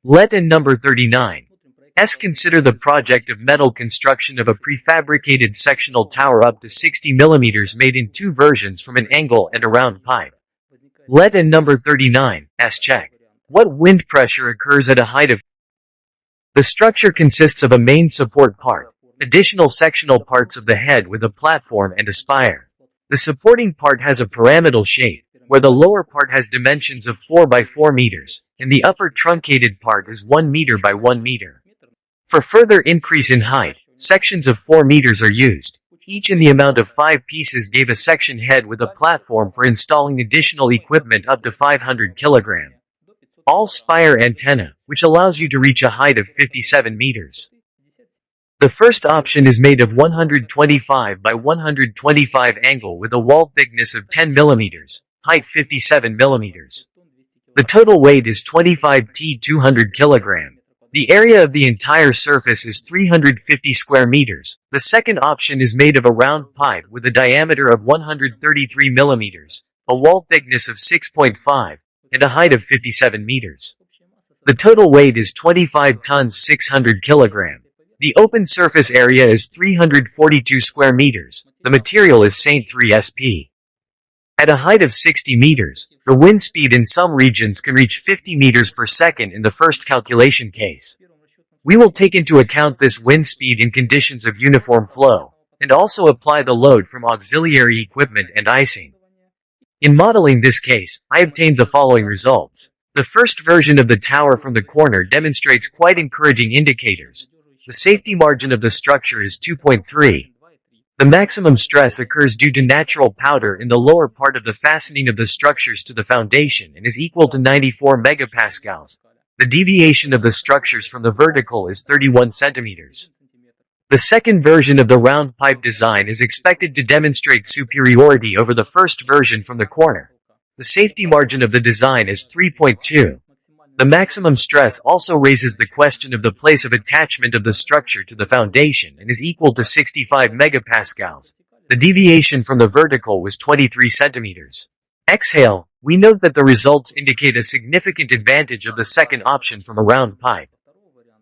Let in number 39. Consider the project of metal construction of a prefabricated sectional tower up to 60 mm made in two versions from an angle and a round pipe. Let in number 39. Check. What wind pressure occurs at a height of... The structure consists of a main support part, additional sectional parts of the head with a platform and a spire. The supporting part has a pyramidal shape, where the lower part has dimensions of 4 by 4 meters, and the upper truncated part is 1 meter by 1 meter. For further increase in height, sections of 4 meters are used. Each in the amount of 5 pieces gave a section head with a platform for installing additional equipment up to 500 kg. All spire antenna, which allows you to reach a height of 57 meters. The first option is made of 125 by 125 angle with a wall thickness of 10 mm, height 57 mm. The total weight is 25 t 200 kg. The area of the entire surface is 350 square meters. The second option is made of a round pipe with a diameter of 133 millimeters, a wall thickness of 6.5, and a height of 57 meters. The total weight is 25 tons 600 kg. The open surface area is 342 square meters. The material is Saint 3 SP. At a height of 60 meters, the wind speed in some regions can reach 50 meters per second in the first calculation case. We will take into account this wind speed in conditions of uniform flow, and also apply the load from auxiliary equipment and icing. In modeling this case, I obtained the following results. The first version of the tower from the corner demonstrates quite encouraging indicators. The safety margin of the structure is 2.3. The maximum stress occurs due to natural powder in the lower part of the fastening of the structures to the foundation and is equal to 94 megapascals. The deviation of the structures from the vertical is 31 centimeters. The second version of the round pipe design is expected to demonstrate superiority over the first version from the corner. The safety margin of the design is 3.2. The maximum stress also raises the question of the place of attachment of the structure to the foundation and is equal to 65 megapascals. The deviation from the vertical was 23 centimeters. Exhale, we note that the results indicate a significant advantage of the second option from a round pipe.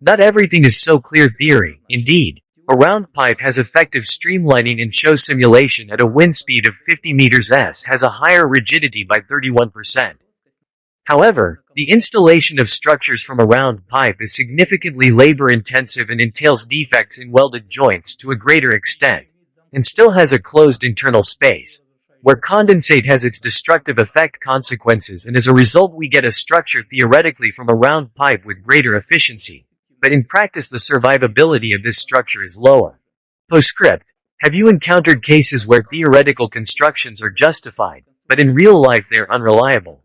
Not everything is so clear theory. Indeed, a round pipe has effective streamlining and show simulation at a wind speed of 50 meters s has a higher rigidity by 31%. However, the installation of structures from a round pipe is significantly labor-intensive and entails defects in welded joints to a greater extent, and still has a closed internal space, where condensate has its destructive effect consequences, and as a result we get a structure theoretically from a round pipe with greater efficiency, but in practice the survivability of this structure is lower. Postscript: have you encountered cases where theoretical constructions are justified, but in real life they are unreliable?